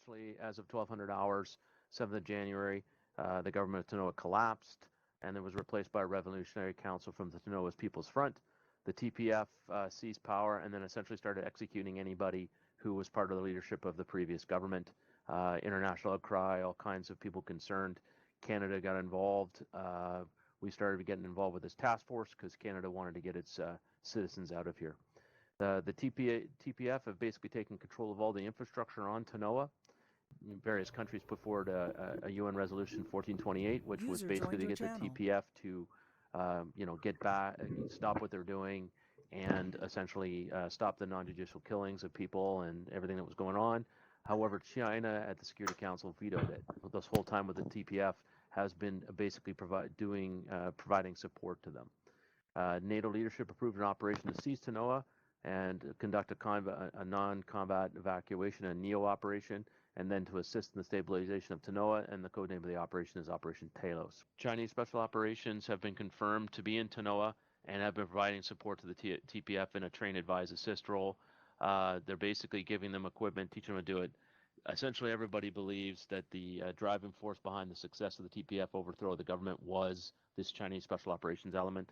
essentially, as of 1200 hours, 7th of January, the government of TANOA collapsed, and it was replaced by a revolutionary council from the TANOA's People's Front. The TPF seized power and then essentially started executing anybody who was part of the leadership of the previous government. International outcry, all kinds of people concerned. Canada got involved. We started getting involved with this task force because Canada wanted to get its citizens out of here. The TPF have basically taken control of all the infrastructure on TANOA. Various countries put forward a UN resolution 1428, which was basically to get the TPF to, get back, stop what they're doing, and essentially stop the non-judicial killings of people and everything that was going on. However, China at the Security Council vetoed it. This whole time with the TPF has been basically providing support to them. NATO leadership approved an operation to seize TANOA and conduct a non-combat evacuation, a NEO operation, and then to assist in the stabilization of TANOA, and the codename of the operation is Operation TALOS. Chinese special operations have been confirmed to be in TANOA and have been providing support to the TPF in a train, advise, assist role. They're basically giving them equipment, teaching them to do it. Essentially, everybody believes that the driving force behind the success of the TPF overthrow of the government was this Chinese special operations element.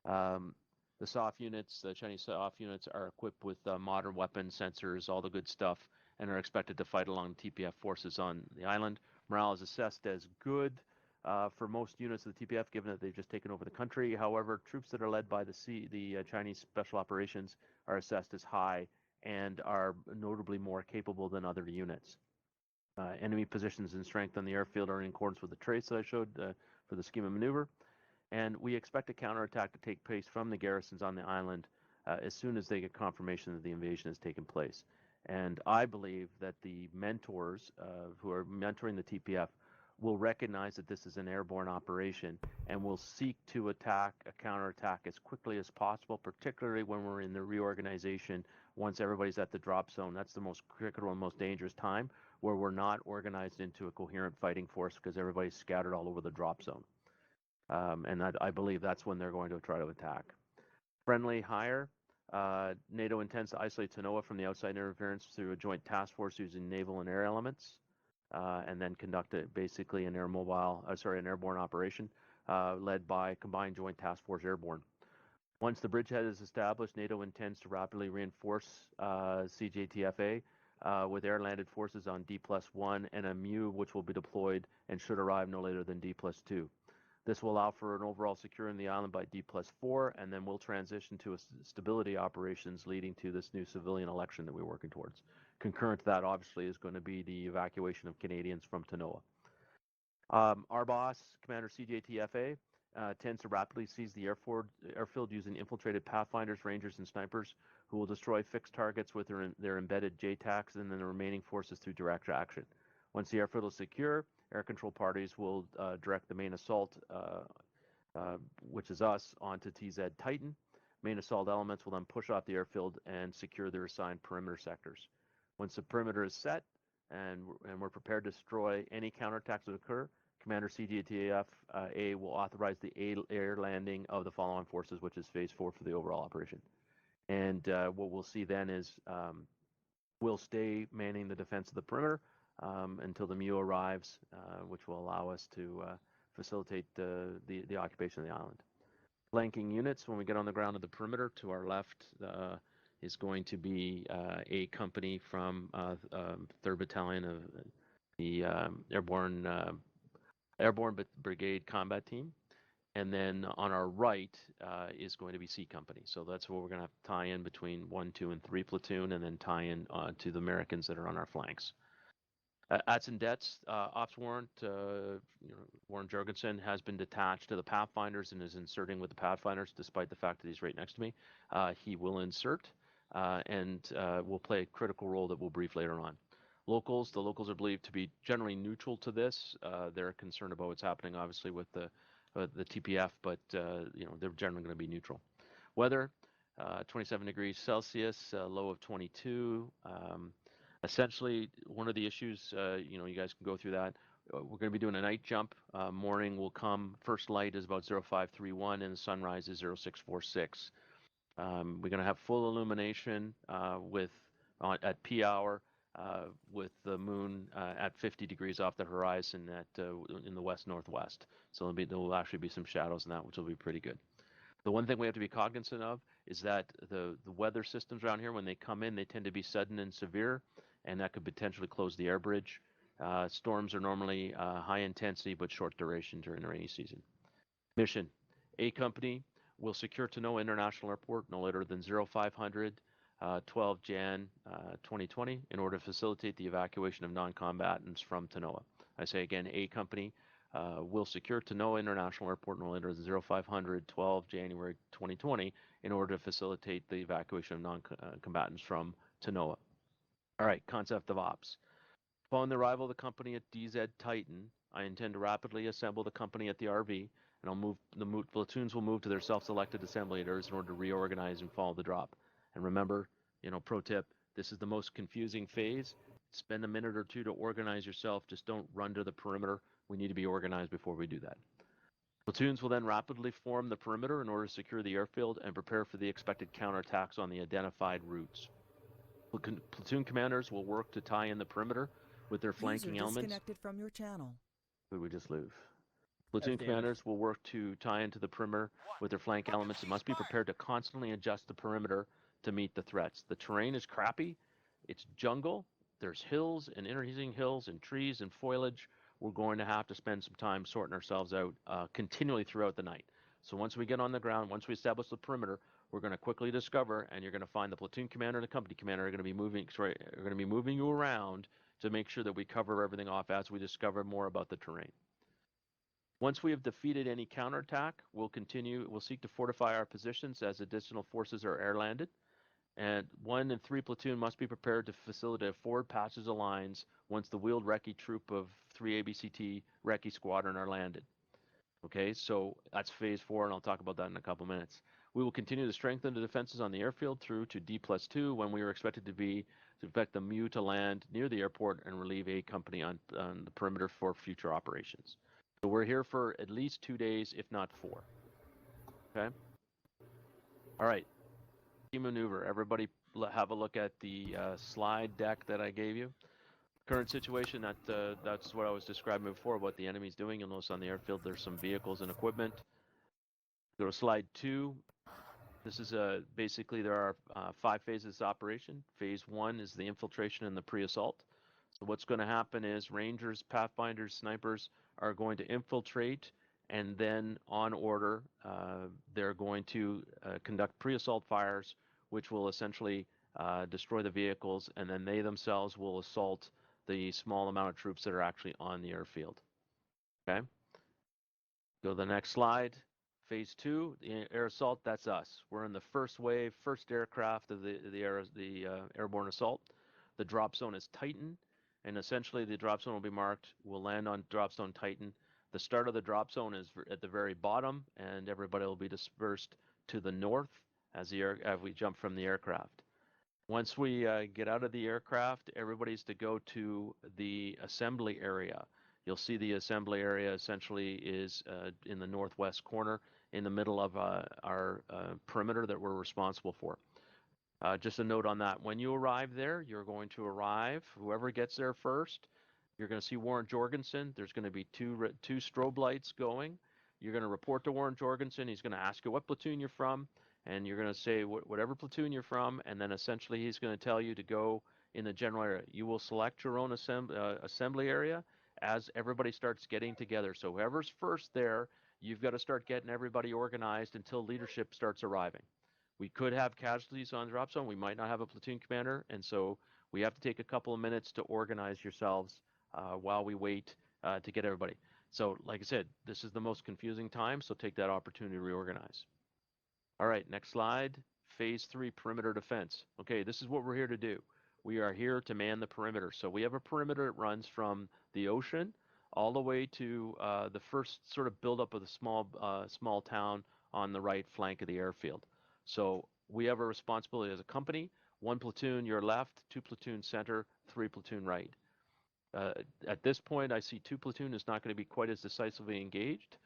The soft units, the Chinese soft units, are equipped with modern weapons, sensors, all the good stuff, and are expected to fight along TPF forces on the island. Morale is assessed as good for most units of the TPF, given that they've just taken over the country. However, troops that are led by the Chinese special operations are assessed as high and are notably more capable than other units. Enemy positions and strength on the airfield are in accordance with the trace that I showed for the scheme of maneuver. And we expect a counterattack to take place from the garrisons on the island as soon as they get confirmation that the invasion has taken place. And I believe that the mentors who are mentoring the TPF will recognize that this is an airborne operation and will seek to counterattack as quickly as possible, particularly when we're in the reorganization once everybody's at the drop zone. That's the most critical and most dangerous time, where we're not organized into a coherent fighting force because everybody's scattered all over the drop zone. And I believe that's when they're going to try to attack. Friendly hire. NATO intends to isolate TANOA from the outside interference through a joint task force using naval and air elements, and then conduct basically an airborne operation led by Combined Joint Task Force Airborne. Once the bridgehead is established, NATO intends to rapidly reinforce CJTFA with air-landed forces on D+1 and a MU, which will be deployed and should arrive no later than D+2. This will allow for an overall securing the island by D+4, and then we'll transition to stability operations leading to this new civilian election that we're working towards. Concurrent to that, obviously, is going to be the evacuation of Canadians from TANOA. Our boss, Commander CJTFA, tends to rapidly seize the airfield using infiltrated pathfinders, rangers, and snipers who will destroy fixed targets with their embedded JTACs and then the remaining forces through direct action. Once the airfield is secure, air control parties will direct the main assault, which is us, onto TZ Titan. Main assault elements will then push off the airfield and secure their assigned perimeter sectors. Once the perimeter is set and we're prepared to destroy any counterattacks that occur, Commander CJTF-A will authorize the air landing of the follow-on forces, which is phase 4 for the overall operation. And what we'll see then is we'll stay manning the defense of the perimeter until the MU arrives, which will allow us to facilitate the occupation of the island. Flanking units, when we get on the ground of the perimeter, to our left is going to be a company from 3rd Battalion of the Airborne Brigade Combat Team. And then on our right is going to be C Company. So that's where we're going to have to tie in between 1, 2, and 3 platoon, and then tie in to the Americans that are on our flanks. Atzendet's ops warrant, Warren Jorgensen, has been detached to the Pathfinders and is inserting with the Pathfinders, despite the fact that he's right next to me. He will insert and will play a critical role that we'll brief later on. Locals, the locals are believed to be generally neutral to this. They're concerned about what's happening, obviously, with the TPF, but they're generally going to be neutral. Weather, 27 degrees Celsius, low of 22. Essentially, one of the issues, you guys can go through that. We're going to be doing a night jump. Morning will come. First light is about 0531, and the sunrise is 0646. We're going to have full illumination at P hour. with the moon at 50 degrees off the horizon in the west-northwest. So there will actually be some shadows in that, which will be pretty good. The one thing we have to be cognizant of is that the weather systems around here, when they come in, they tend to be sudden and severe, and that could potentially close the air bridge. Storms are normally high intensity but short duration during the rainy season. Mission: A Company will secure TANOA International Airport no later than 0500 12 Jan 2020 in order to facilitate the evacuation of non-combatants from TANOA. I say again, A Company will secure TANOA International Airport no later than 0500 12 January 2020 in order to facilitate the evacuation of non-combatants from TANOA. All right, concept of ops. Upon the arrival of the company at DZ Titan, I intend to rapidly assemble the company at the RV, and the platoons will move to their self-selected assembly areas in order to reorganize and follow the drop. And remember, pro tip, this is the most confusing phase. Spend a minute or two to organize yourself. Just don't run to the perimeter. We need to be organized before we do that. Platoons will then rapidly form the perimeter in order to secure the airfield and prepare for the expected counterattacks on the identified routes. Platoon commanders will work to tie in the perimeter with their flanking elements. Disconnected from your channel. Did we just lose? Platoon commanders will work to tie into the perimeter with their flank elements and must be prepared to constantly adjust the perimeter to meet the threats. The terrain is crappy. It's jungle. There's hills and intervening hills and trees and foliage. We're going to have to spend some time sorting ourselves out continually throughout the night. So once we get on the ground, once we establish the perimeter, we're going to quickly discover, and you're going to find the platoon commander and the company commander are going to be moving you around to make sure that we cover everything off as we discover more about the terrain. Once we have defeated any counterattack, we'll seek to fortify our positions as additional forces are air landed. And 1 and 3 platoon must be prepared to facilitate forward passes of lines once the wheeled recce troop of 3 ABCT recce squadron are landed. Okay, so that's phase 4, and I'll talk about that in a couple minutes. We will continue to strengthen the defenses on the airfield through to D+2 when we are expected to expect the MU to land near the airport and relieve A Company on the perimeter for future operations. So we're here for at least 2 days, if not 4. Okay. All right. Key maneuver. Everybody have a look at the slide deck that I gave you. Current situation, that's what I was describing before, what the enemy's doing. You'll notice on the airfield there's some vehicles and equipment. Go to slide 2. This is basically there are 5 phases of operation. Phase 1 is the infiltration and the pre-assault. So what's going to happen is Rangers, Pathfinders, Snipers are going to infiltrate, and then on order, they're going to conduct pre-assault fires, which will essentially destroy the vehicles, and then they themselves will assault the small amount of troops that are actually on the airfield. Okay. Go to the next slide. Phase 2, the air assault. That's us. We're in the first wave, first aircraft of the airborne assault. The drop zone is Titan, and essentially the drop zone will be marked. We'll land on drop zone Titan. The start of the drop zone is at the very bottom, and everybody will be dispersed to the north as we jump from the aircraft. Once we get out of the aircraft, everybody's to go to the assembly area. You'll see the assembly area essentially is in the northwest corner in the middle of our perimeter that we're responsible for. Just a note on that. When you arrive there, you're going to arrive, whoever gets there first, you're going to see Warren Jorgensen. There's going to be two strobe lights going. You're going to report to Warren Jorgensen. He's going to ask you what platoon you're from, and you're going to say whatever platoon you're from, and then essentially he's going to tell you to go in the general area. You will select your own assembly area as everybody starts getting together. So whoever's first there, you've got to start getting everybody organized until leadership starts arriving. We could have casualties on drop zone. We might not have a platoon commander, and so we have to take a couple of minutes to organize yourselves while we wait to get everybody. So like I said, this is the most confusing time, so take that opportunity to reorganize. All right, next slide. Phase 3, perimeter defense. Okay, this is what we're here to do. We are here to man the perimeter. So we have a perimeter that runs from the ocean all the way to the first sort of buildup of the small town on the right flank of the airfield. So we have a responsibility as a company. 1 platoon your left, 2 platoon center, 3 platoon right. At this point, I see 2 platoon is not going to be quite as decisively engaged,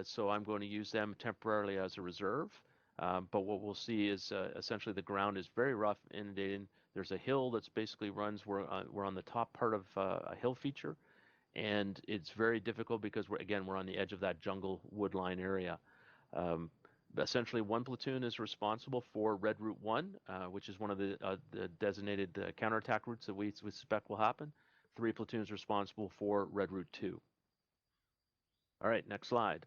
so I'm going to use them temporarily as a reserve. But what we'll see is essentially the ground is very rough, inundated. There's a hill that's basically runs, we're on the top part of a hill feature, and it's very difficult because we're on the edge of that jungle woodline area. Essentially, one platoon is responsible for Red Route 1, which is one of the designated counterattack routes that we suspect will happen. 3 platoons responsible for Red Route 2. All right, next slide.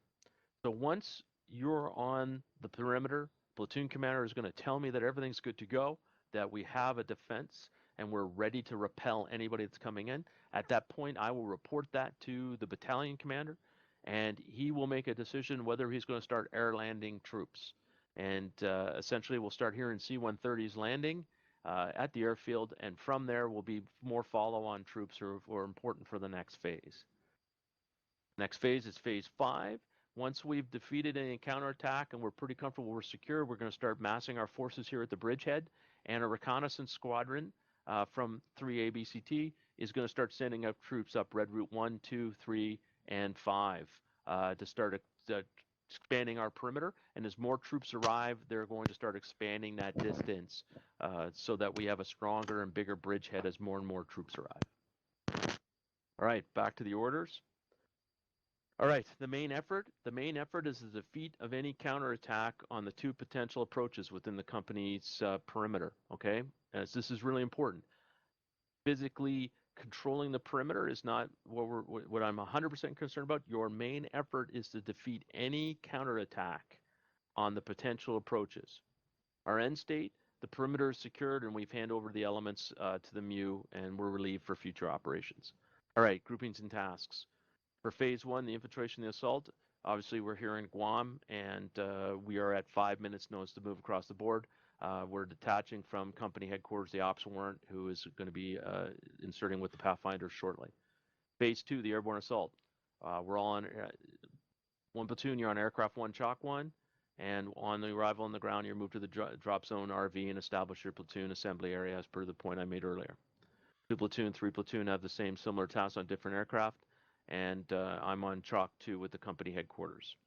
So once you're on the perimeter, platoon commander is going to tell me that everything's good to go, that we have a defense, and we're ready to repel anybody that's coming in. At that point, I will report that to the battalion commander, and he will make a decision whether he's going to start air landing troops. And essentially, we'll start hearing C-130s landing at the airfield, and from there will be more follow-on troops who are important for the next phase. Next phase is phase 5. Once we've defeated any counterattack and we're pretty comfortable we're secure, we're going to start massing our forces here at the bridgehead, and a reconnaissance squadron from 3 ABCT is going to start sending up troops up Red Route 1, 2, 3, and 5 to start expanding our perimeter. And as more troops arrive, they're going to start expanding that distance so that we have a stronger and bigger bridgehead as more and more troops arrive. All right, back to the orders. All right, the main effort is the defeat of any counterattack on the 2 potential approaches within the company's perimeter, okay? As this is really important. Physically controlling the perimeter is not what I'm 100% concerned about. Your main effort is to defeat any counterattack on the potential approaches. Our end state, the perimeter is secured, and we've handed over the elements to the MU, and we're relieved for future operations. All right, groupings and tasks. For phase 1, the infiltration, the assault, obviously we're here in Guam, and we are at 5 minutes notice to move across the board. We're detaching from company headquarters, the ops warrant, who is going to be inserting with the Pathfinder shortly. Phase 2, the airborne assault. We're all on one platoon, you're on aircraft 1, Chalk 1, and on the arrival on the ground, you're moved to the drop zone RV and establish your platoon assembly area as per the point I made earlier. 2 platoon, 3 platoon have the same similar tasks on different aircraft, and I'm on Chalk 2 with the company headquarters.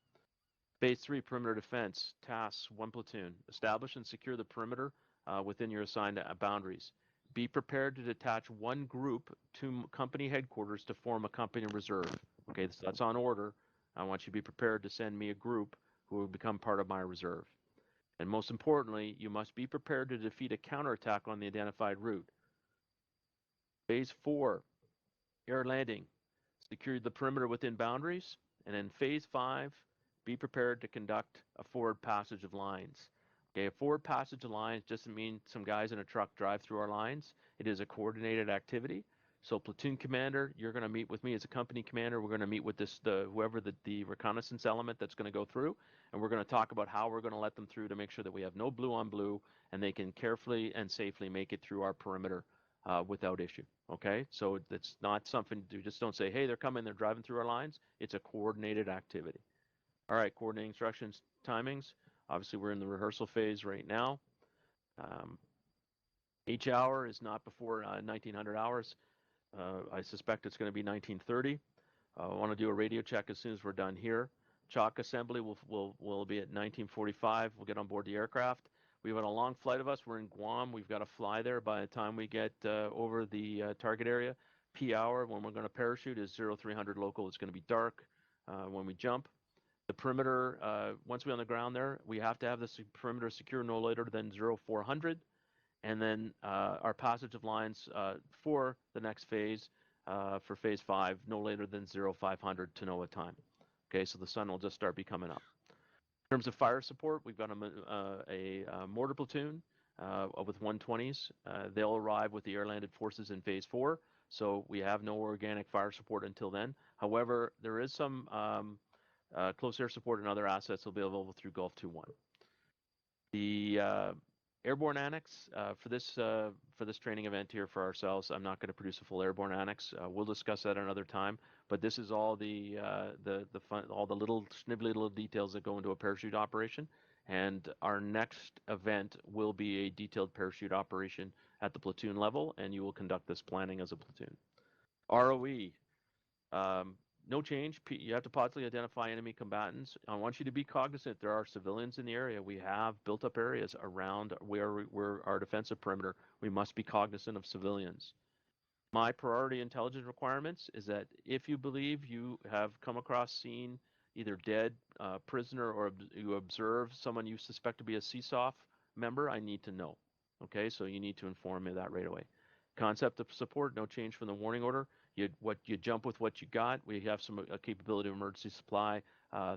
Phase 3, perimeter defense. Tasks, 1 platoon. Establish and secure the perimeter within your assigned boundaries. Be prepared to detach 1 group to company headquarters to form a company reserve. Okay, so that's on order. I want you to be prepared to send me a group who will become part of my reserve. And most importantly, you must be prepared to defeat a counterattack on the identified route. Phase 4, air landing. Secure the perimeter within boundaries. And in phase 5, be prepared to conduct a forward passage of lines. Okay, a forward passage of lines doesn't mean some guys in a truck drive through our lines. It is a coordinated activity. So platoon commander, you're going to meet with me as a company commander. We're going to meet with whoever the reconnaissance element that's going to go through, and we're going to talk about how we're going to let them through to make sure that we have no blue on blue and they can carefully and safely make it through our perimeter without issue. Okay, so it's not something you just don't say, hey, they're coming, they're driving through our lines. It's a coordinated activity. All right, coordinating instructions, timings. Obviously, we're in the rehearsal phase right now. H hour is not before 1900 hours. I suspect it's going to be 1930. I want to do a radio check as soon as we're done here. Chalk assembly will be at 1945. We'll get on board the aircraft. We've got a long flight of us. We're in Guam. We've got to fly there by the time we get over the target area. P hour when we're going to parachute is 0300 local. It's going to be dark when we jump. The perimeter, once we're on the ground there, we have to have the perimeter secure no later than 0400. And then our passage of lines for the next phase, for phase 5, no later than 0500 TANOA time. Okay, so the sun will just start becoming up. In terms of fire support, we've got a mortar platoon with 120s. They'll arrive with the air-landed forces in phase 4, so we have no organic fire support until then. However, there is some close air support and other assets will be available through Gulf 2-1. The airborne annex for this training event here for ourselves, I'm not going to produce a full airborne annex. We'll discuss that another time. But this is all the fun, all the little snibbly little details that go into a parachute operation. And our next event will be a detailed parachute operation at the platoon level, and you will conduct this planning as a platoon. ROE. No change. You have to positively identify enemy combatants. I want you to be cognizant there are civilians in the area. We have built up areas around where our defensive perimeter. We must be cognizant of civilians. My priority intelligence requirements is that if you believe you have come across, seen either dead, prisoner, or you observe someone you suspect to be a CSOF member, I need to know. Okay, so you need to inform me of that right away. Concept of support, no change from the warning order. You jump with what you got. We have some capability of emergency supply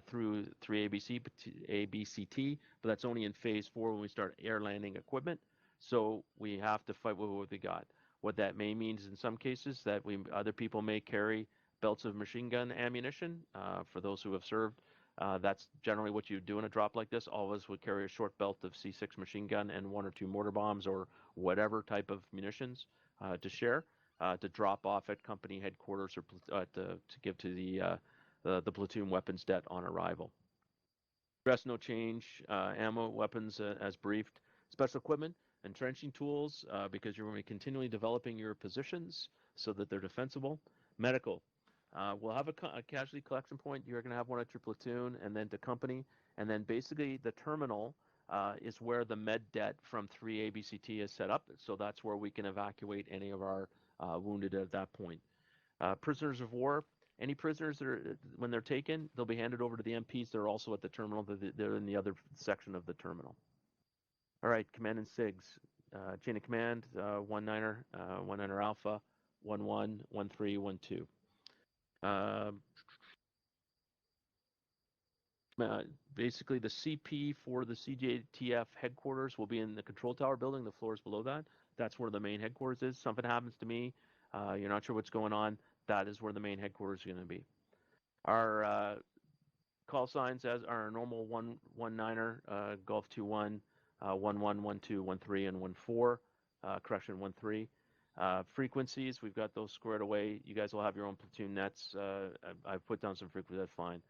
through ABCT, but that's only in phase 4 when we start air landing equipment. So we have to fight with what we got. What that may mean is in some cases that other people may carry belts of machine gun ammunition. For those who have served, that's generally what you do in a drop like this. All of us would carry a short belt of C6 machine gun and 1 or 2 mortar bombs or whatever type of munitions to share, to drop off at company headquarters or to give to the platoon weapons det on arrival. Dress no change, ammo, weapons as briefed, special equipment, entrenching tools because you're going to be continually developing your positions so that they're defensible. Medical, we'll have a casualty collection point. You're going to have one at your platoon and then to company. And then basically the terminal is where the med det from 3 ABCT is set up. So that's where we can evacuate any of our wounded at that point. Prisoners of war, any prisoners that are, when they're taken, they'll be handed over to the MPs. They're also at the terminal. They're in the other section of the terminal. All right, command and SIGs. Chain of command, 1-9er, 1-9er alpha, 1-1, 1-3, 1-2. Basically, the CP for the CJTF headquarters will be in the control tower building. The floors below that. That's where the main headquarters is. Something happens to me, you're not sure what's going on. That is where the main headquarters is going to be. Our call signs as our normal 1-9er, Golf 2-1, 1-1, 1-2, 1-3, and 1-4. Correction, 1-3. Frequencies, we've got those squared away. You guys will have your own platoon nets. I've put down some frequencies, that's fine.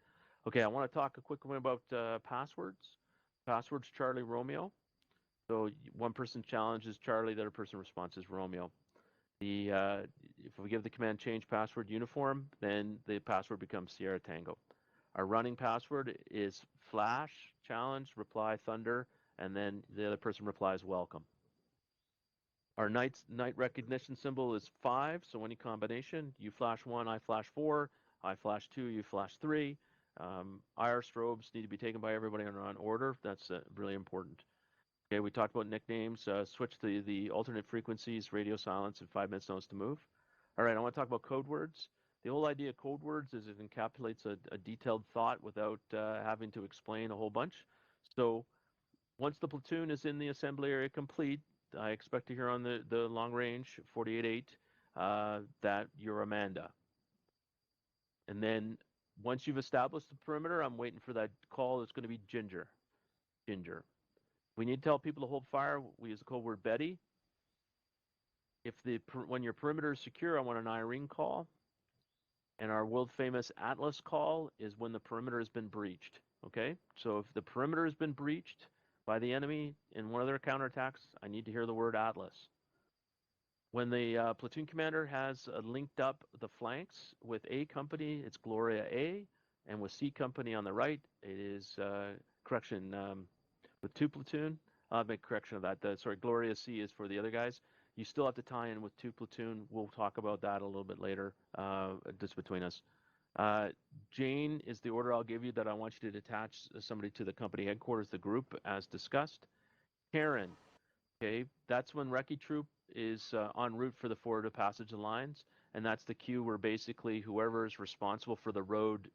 Okay, I want to talk a quick one about passwords. Passwords, Charlie, Romeo. So one person challenges Charlie, the other person responds is Romeo. If we give the command change password uniform, then the password becomes Sierra Tango. Our running password is flash, challenge, reply, thunder, and then the other person replies welcome. Our night recognition symbol is 5, so any combination, you flash 1, I flash 4, I flash 2, you flash 3. IR strobes need to be taken by everybody on order. That's really important. Okay, we talked about nicknames. Switch the alternate frequencies, radio silence, and 5 minutes notice to move. All right, I want to talk about code words. The whole idea of code words is it encapsulates a detailed thought without having to explain a whole bunch. So once the platoon is in the assembly area complete, I expect to hear on the long range 48-8 that you're Amanda. And then once you've established the perimeter, I'm waiting for that call. It's going to be Ginger. Ginger. We need to tell people to hold fire. We use the code word Betty. When your perimeter is secure, I want an Irene call. And our world famous Atlas call is when the perimeter has been breached. Okay, so if the perimeter has been breached by the enemy in one of their counterattacks, I need to hear the word Atlas. When the platoon commander has linked up the flanks with A company, it's Gloria A, and with C company on the right, it is with 2 platoon. I'll make correction of that. Sorry, Gloria C is for the other guys. You still have to tie in with 2 platoon. We'll talk about that a little bit later, just between us. Jane is the order I'll give you that I want you to detach somebody to the company headquarters, the group, as discussed. Karen, okay, that's when Recce Troop is en route for the forward of passage of lines, and that's the cue where basically whoever is responsible for the road,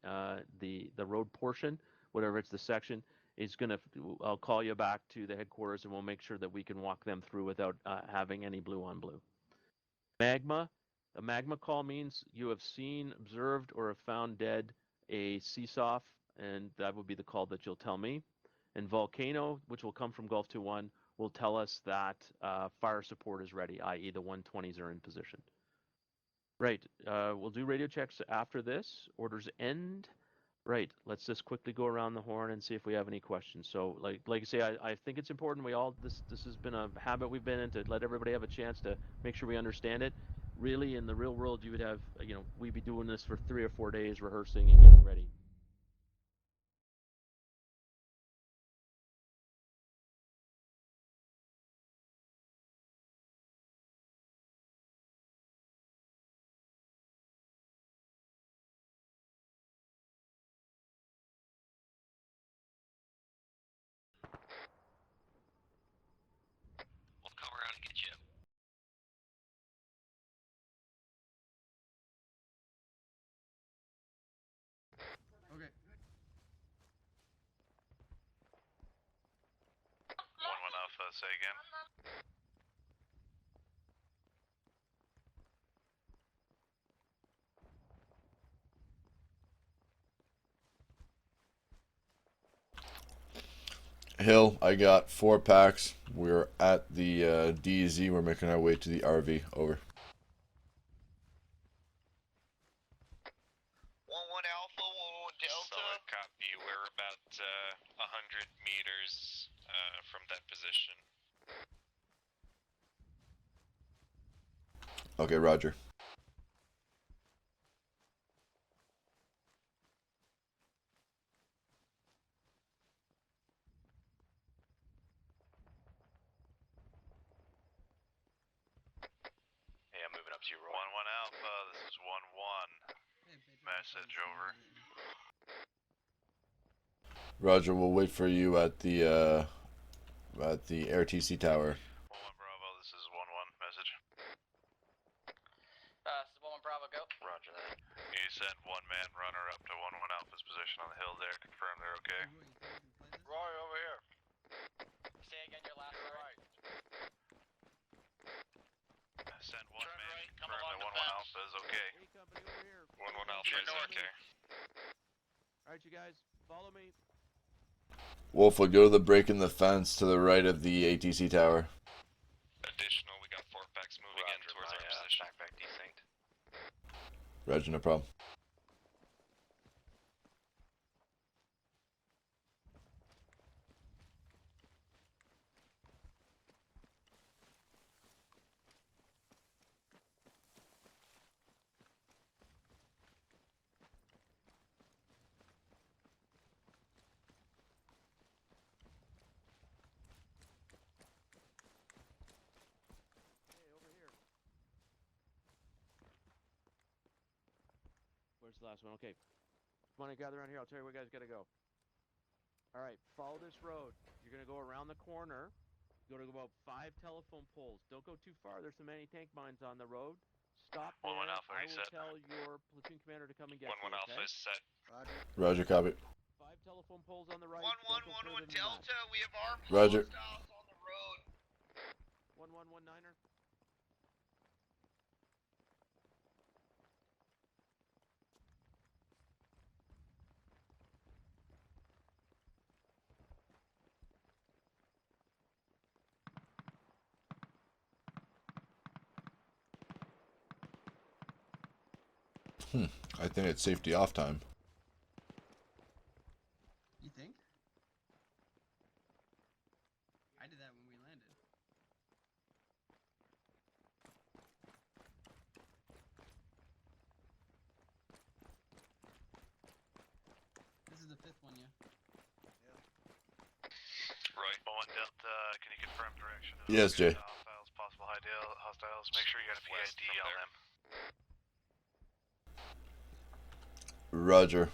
the road portion, whatever it's the section, is going to, I'll call you back to the headquarters and we'll make sure that we can walk them through without having any blue on blue. Magma, a magma call means you have seen, observed, or have found dead a CSOF, and that would be the call that you'll tell me. And Volcano, which will come from Gulf 2-1, will tell us that fire support is ready, i.e. the 120s are in position. Right, we'll do radio checks after this. Orders end. Right, let's just quickly go around the horn and see if we have any questions. So like I say, I think it's important this has been a habit we've been in to let everybody have a chance to make sure we understand it. Really, in the real world, you would have, we'd be doing this for 3 or 4 days, rehearsing and getting ready. say again. Hill, I got 4 packs. We're at the DZ. We're making our way to the RV. Over. 1-1 Alpha, 1-1 Delta. Solid copy. We're about 100 meters from that position. Okay, roger. Hey, I'm moving up to you, Roy. 1-1 Alpha, this is 1-1. Message over. Roger, we'll wait for you at the RTC tower. 1-1 Bravo, this is 1-1. Message. This is 1-1 Bravo, go. Roger that. You sent 1-man runner up to 1-1 Alpha's position on the hill there. Confirm they're okay. Roy, over here. Say again your last right. Sent 1-man. Right, come Confirm along that the 1-1 fence. Alpha is okay. A company over here. 1-1 Alpha is okay. All right, you guys, follow me. Wolf will go to the break in the fence to the right of the ATC tower. Additional, we got 4 packs moving in towards our position. Backpack desynced. Roger, no problem. Where's the last one? Okay. Come on and gather around here. I'll tell you where you guys gotta go. All right, follow this road. You're gonna go around the corner. Go to about 5 telephone poles. Don't go too far. There's some anti-tank mines on the road. Stop there. 1-1 Alpha, I you will set. tell your platoon commander to come and get 1-1 you, Alpha okay? is set. Roger, copy. 5 telephone poles on the right. 1-1, Don't go 1-1 further than that. Delta, we have armed Roger. hostiles on the road. 1119er. I think it's safety off time. You think? I did that when we landed. This is the 5th one, yeah. Right. 1-1 Delta, can you confirm direction? Yes, Jay. Hostiles, possible hostiles. Make sure you got a PID on them. Roger.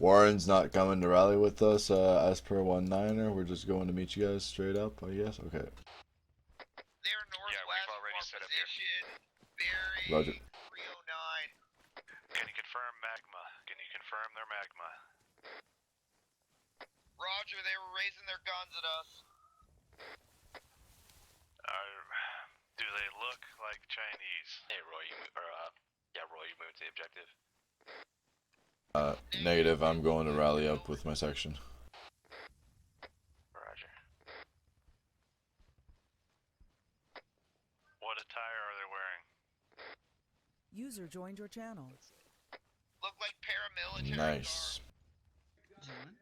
Warren's not coming to rally with us as per 1-9er. We're just going to meet you guys straight up, I guess. Okay. They're northwest we've already of set our up here. position. Bearing Roger. 309. Can you confirm magma? Can you confirm their magma? Roger, they were raising their guns at us. Do they look like Chinese? Hey Roy, Roy, you moving to the objective. Negative. I'm going to rally up with my section. Roger. What attire are they wearing? User joined your channel. Look like paramilitary Nice. Gentlemen?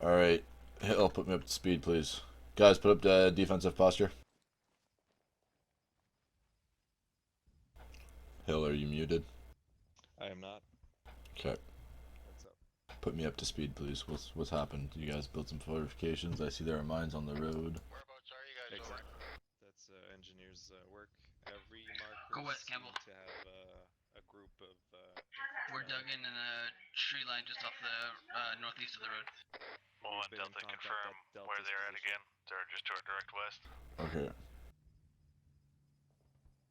Alright. Hill, put me up to speed, please. Guys, put up the defensive posture. Hill, are you muted? I am not. Okay. What's up? Put me up to speed, please. What's happened? You guys built some fortifications. I see there are mines on the road. Whereabouts are you guys over? That's engineers' work. Every marker Go west, Campbell. to have a group of. We're dug in a tree line just off the northeast of the road. 1-1 been in Delta, contact confirm at Delta's where they're at position. again. They're just to our direct west. Okay.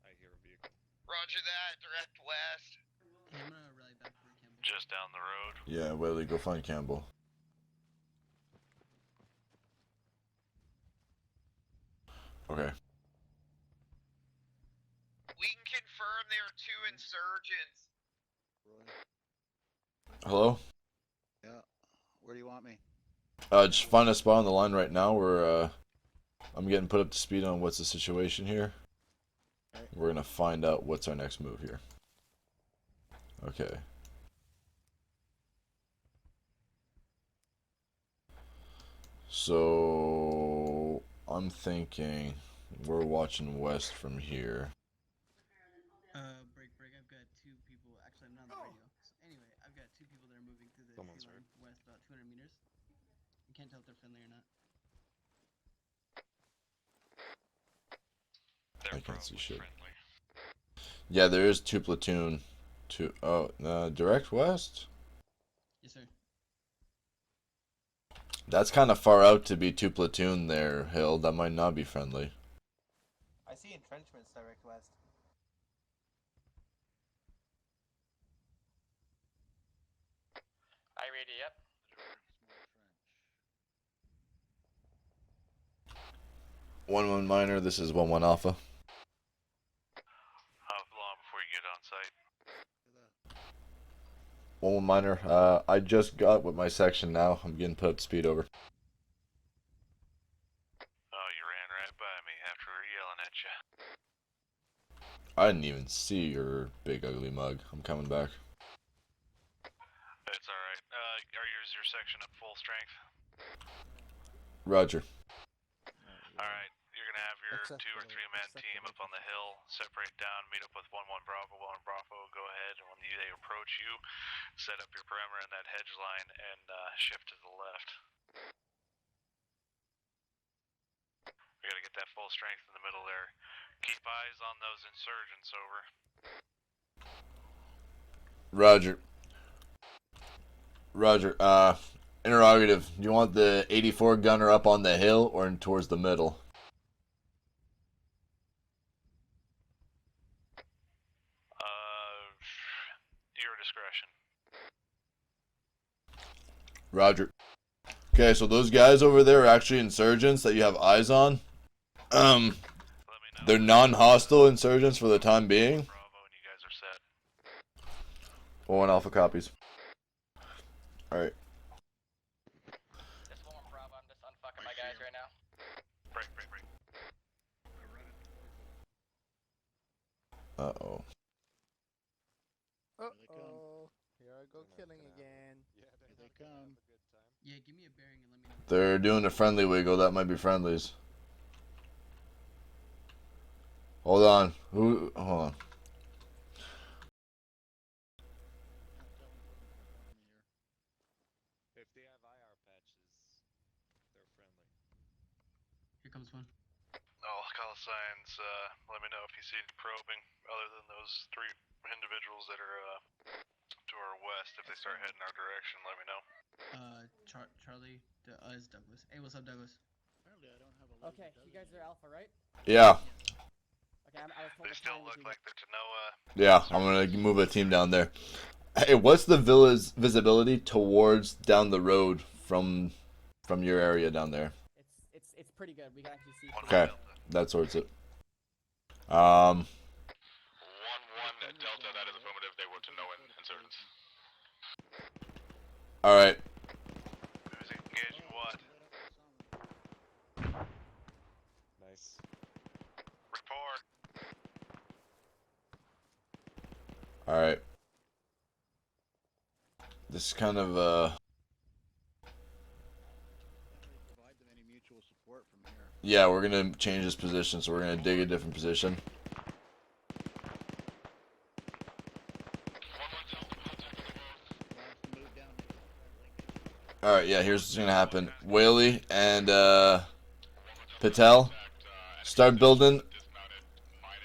I hear a vehicle. Roger that, direct west. Hey, I'm gonna rally back for Campbell. Just down the road. Yeah, Willie, go find Campbell. Okay. We can confirm there are 2 insurgents. Hello? Yeah. Where do you want me? Just find a spot on the line right now where I'm getting put up to speed on what's the situation here. Okay. We're gonna find out what's our next move here. Okay. So I'm thinking we're watching west from here. Break. I've got 2 people. Actually, I'm not on the radio. So anyway, I've got 2 people that are moving through the Someone's tree line west about 200 meters. You can't tell if they're friendly or not. They're I can't see shit. friendly. Yeah, there is 2 platoon. Direct west? Yes, sir. That's kind of far out to be 2 platoon there, Hill. That might not be friendly. I see entrenchments direct west. I read it, yep. 1-1 minor, this is 1-1 alpha. How long before you get on site? 1-1 minor, I just got with my section now. I'm getting put up to speed over. Oh, you ran right by me after we were yelling at you. I didn't even see your big ugly mug. I'm coming back. It's alright. Is your section at full strength? Roger. Alright, you're gonna have your 2 or 3 man team up on the hill, separate down, meet up with 1-1 Bravo, 1 Bravo, go ahead, and when they approach you, set up your perimeter in that hedge line and shift to the left. We gotta get that full strength in the middle there. Keep eyes on those insurgents, over. Roger. Interrogative. Do you want the 84 gunner up on the hill or towards the middle? Your discretion. Roger. Okay, so those guys over there are actually insurgents that you have eyes on. They're non-hostile insurgents for the time being. Bravo, and you guys are set. 1 alpha copies. Alright. This 1 Bravo, I'm just unfucking my guys right now. Break. Uh-oh. Uh-oh. Here I go killing again. Yeah, Here they come. Yeah, give me a bearing and let me know. They're doing a friendly wiggle. That might be friendlies. Hold on. Hold on. if they have IR patches, they're friendly. Here comes one. All call signs, let me know if you see probing other than those 3 individuals that are to our west. If they start heading our direction, let me know. Charlie, is Douglas. Hey, what's up, Douglas? Apparently I don't have a Okay, you guys are alpha, right? Yeah. Okay, I was told They to still find look you. like the TANOA. Yeah, I'm gonna move a team down there. Hey, what's the villa's visibility towards down the road from your area down there? It's pretty good. We can actually see. Okay, that sorts it. 1-1 Delta, that is affirmative. They were TANOA insurgents. All right. Who's engaging what? Nice. Report. All right. This is kind of provide them any mutual support from here. yeah, we're gonna change this position, so we're gonna dig a different position. All right, yeah. Here's what's gonna happen. Whaley and Patel start building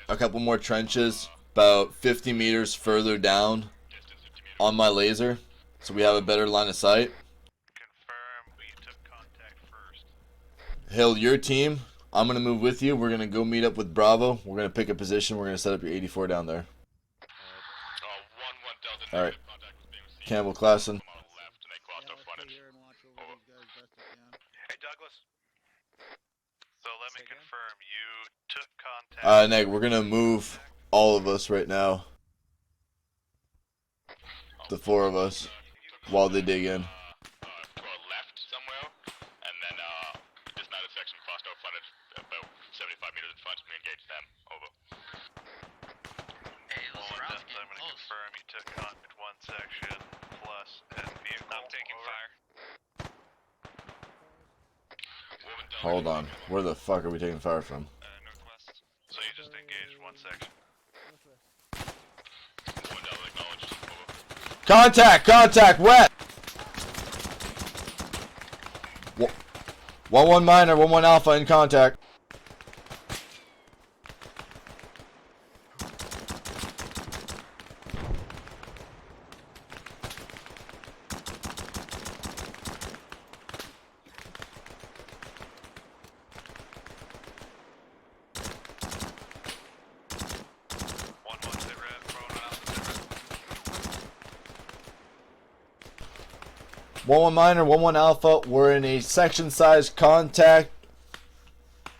a couple more trenches about 50 meters further down on my laser, so we have a better line of sight. Confirm we took contact first. Hill, your team, I'm going to move with you. We're going to go meet up with Bravo. We're going to pick a position. We're going to set up your 84 down there. 1-1 Delta. All right. Contact was being received. Campbell Klassen. On the left, and they crossed our frontage. Here and watch over these guys best I can. Hey Douglas. So let let me confirm. You took contact. Neg, we're gonna move all of us right now. The 4 of us, while they dig in. To our left somewhere, and then dismounted section crossed out fronted about 75 meters in front. We engaged them. Over. Hey, those rounds getting close. I'm gonna confirm you took contact 1 section plus and vehicle. I'm taking fire. Hold on, where the fuck are we taking fire from? Northwest. So you just engaged 1 section. Contact, wet! 1-1 minor, 1-1 alpha in contact. One minor, 1-1 alpha. We're in a section-sized contact,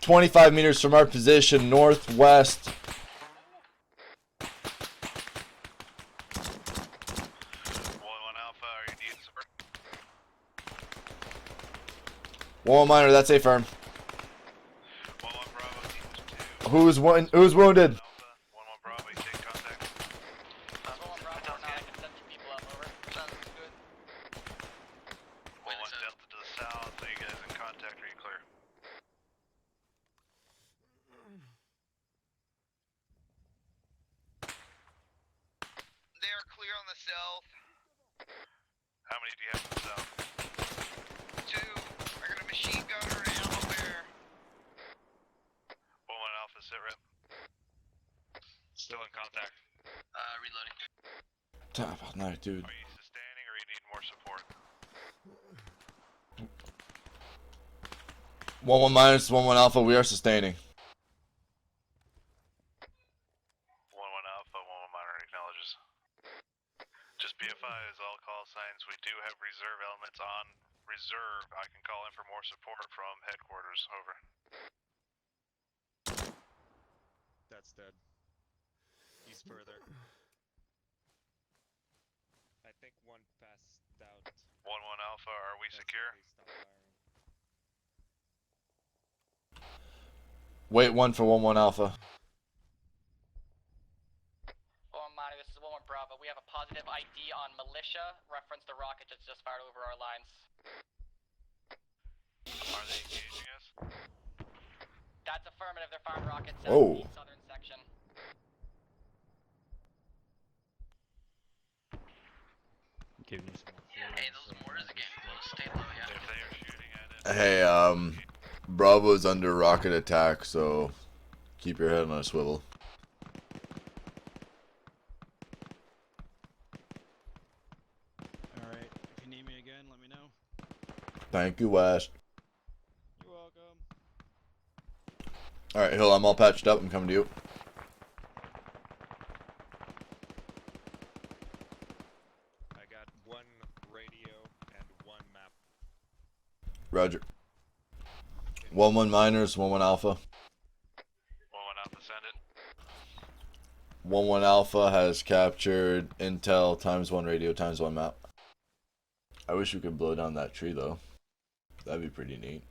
25 meters from our position, northwest. 1-1 alpha, are you needing support? 1-1 minor, that's a firm. 1-1 Bravo, team 2. Who's wounded? 1-1 Bravo, you take contact. 1-1 Bravo, now I can send 2 people up, over. Sounds good. 1-1 Delta to the south, are you guys in contact, are you clear? They are clear on the south. How many do you have to the south? 2. I got a machine gunner and ammo bear. 1-1 alpha, sit rep. Still in contact. Reloading. No, dude. Are you sustaining or you need more support? 1-1 minus, 1-1 alpha, we are sustaining. 1-1 alpha, 1-1 minor acknowledges. Just be advised, all call signs, we do have reserve elements on reserve. I can call in for more support from headquarters, over. That's dead. He's further. I think 1 passed out. 1-1 alpha, are we secure? Wait 1 for 1-1 alpha. 1-1 minor, this is 1-1 Bravo. We have a positive ID on militia. Reference the rocket just fired over our lines. Are they engaging us? That's affirmative. They're firing rockets Oh. southeast southern section. Giving you some Hey, those mortars are getting close. Stay low, yeah. If they are shooting at it. Hey, Bravo's under rocket attack, so keep your head on a swivel. Alright, if you need me again, let me know. Thank you, West. You're welcome. Alright, Hill, I'm all patched up. I'm coming to you. I got 1 radio and 1 map. Roger. 1-1 minors, 1-1 alpha. 1-1 alpha, send it. 1-1 alpha has captured intel ×1 radio ×1 map. I wish we could blow down that tree though. That'd be pretty neat.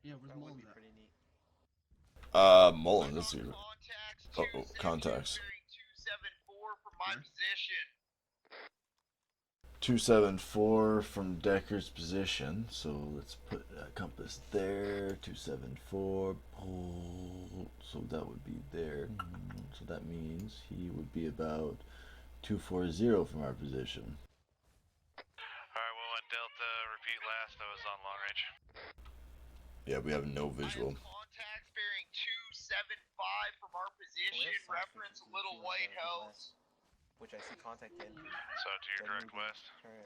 Yeah, where's That would Mullen be at? pretty neat. Mullen, let's see. Uh-oh, contacts. 274 from my position. 274 from Decker's position, so let's put a compass there. 274, pull, so that would be there. So that means he would be about 240 from our position. Alright, 1-1 Delta, repeat last, I was on long range. Yeah, we have no visual. Contacts bearing 275 from our position. Reference Little White House. Which I see contact in. So to your direct west. Alright.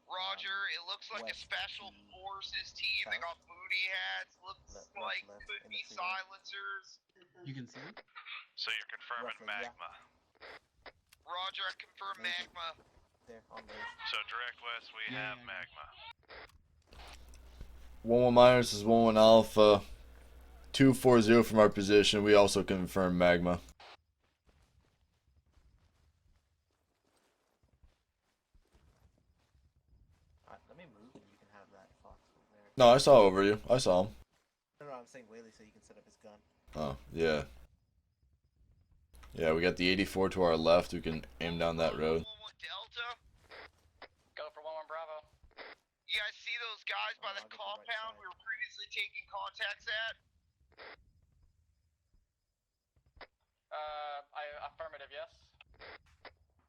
Roger, it looks like a West special to forces team. They got booty hats. Looks like left could in be the freeway. silencers. You can see it? So you're confirming Roughly, yeah. magma. Roger, I confirm Maybe. magma. There, on those. So direct west, we Yeah, have yeah, magma. 1-1 minus is 1-1 alpha. 240 from our position. We also confirm magma. Let me move and you can have that fox over there. No, I saw over you. I saw him. No, I'm saying Whaley so you can set up his gun. Oh, yeah. Yeah, we got the 84 to our left. We can aim down that road. Delta. Go for 1-1 Bravo. You guys see those guys by the compound we were previously taking contacts at? Affirmative, yes.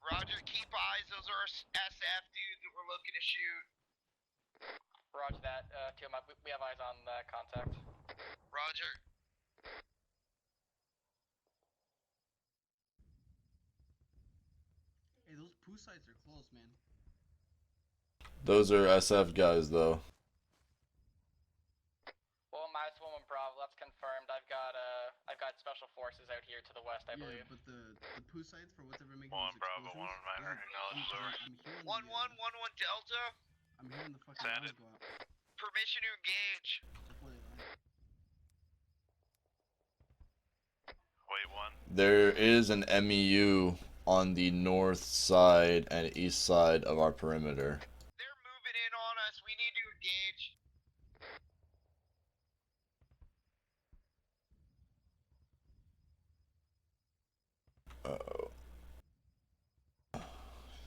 Roger, keep eyes. Those are SF dudes that we're looking to shoot. Roger that. We have eyes on contact. Roger. Hey, those poo sites are close, man. Those are SF guys, though. Well, -1-1 Bravo. That's confirmed. I've got special forces out here to the west, I believe. But the poo sites for whatever making 1 those Bravo, explosions. 1 Minor, acknowledge over. 1-1 Delta. I'm hearing the fucking rounds go out. Permission to engage. Before they land. Wait, 1. There is an MEU on the north side and east side of our perimeter. They're moving in on us. We need to engage. Uh-oh.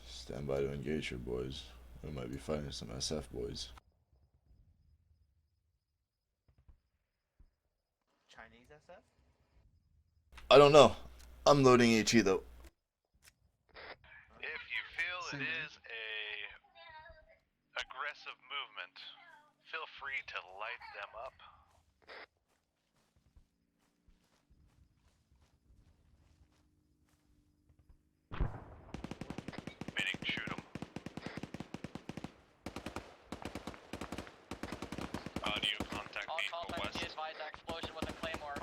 Stand by to engage here, boys. We might be fighting some SF boys. Chinese SF? I don't know. I'm loading HE, though. If you feel it is a aggressive movement, feel free to light them up. Meaning shoot them. Audio contact All me for contacts west. be advised that explosion was a claymore.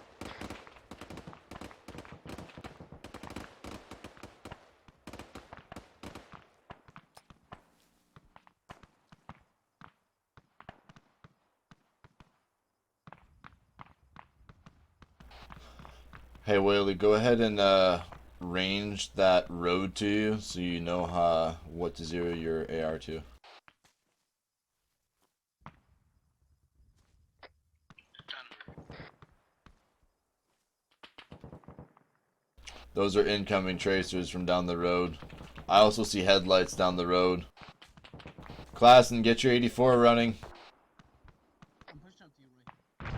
Hey, Whaley, go ahead and range that road to you so you know what to zero your AR to. Those are incoming tracers from down the road. I also see headlights down the road. Klassen, get your 84 running. I'm pushing up to you, Roy.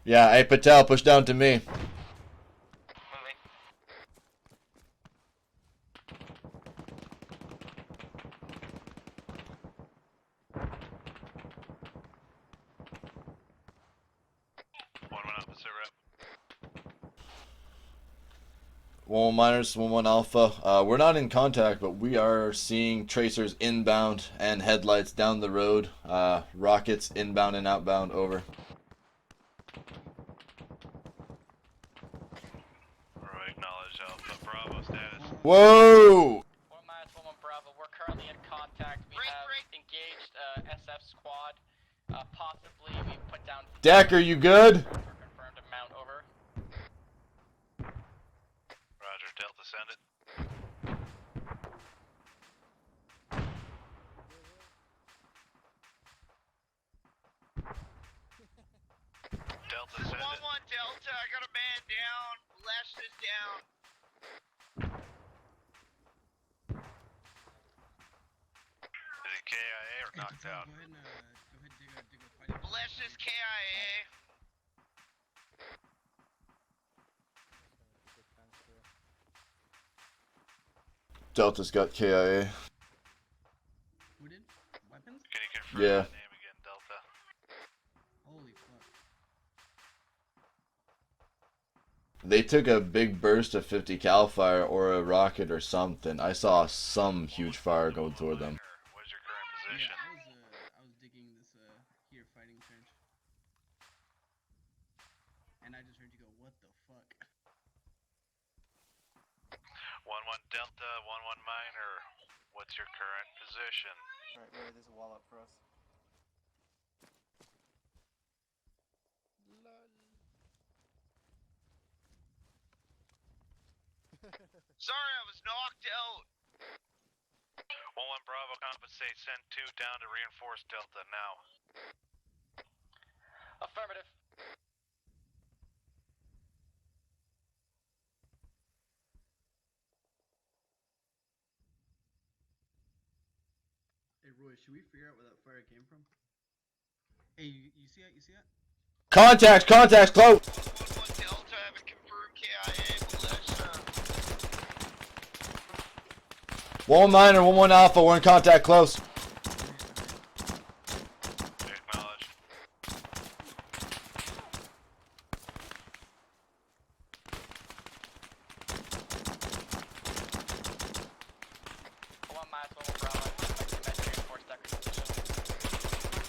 Yeah, hey Patel, push down to me. Officer rep. 1-1 minors, 1-1 alpha. We're not in contact, but we are seeing tracers inbound and headlights down the road. Rockets inbound and outbound, over. Alright, acknowledge Alpha. Bravo status. Whoa! 1-1 Bravo. We're currently in contact. We have engaged SF squad. Possibly we put down. Dak, are you good? Confirmed amount, over. Roger, Delta, send it. Delta, send it. 1-1 Delta, I got a man down. Lash this down. Is he KIA or knocked out? Go ahead and dig a fighting. Bless this KIA. Delta's got KIA. Who did? Weapons? Can you confirm Yeah. that name again, Delta? Holy fuck. They took a big burst of 50 cal fire or a rocket or something. I saw some huge fire go toward them. What's your current position? Yeah, I was digging this here fighting trench. And I just heard you go, what the fuck? 1-1 Delta, 1-1 Minor. What's your current position? Alright, Roy, there's a wall up for us. Sorry, I was knocked out. 1-1 Bravo, compensate, send 2 down to reinforce Delta now. Affirmative. Hey Roy, should we figure out where that fire came from? Hey, you see that? You see that? Contacts, close. 1-1 Delta, I have a confirmed KIA militia. 1 minor, 1 alpha, we're in contact close. Acknowledged.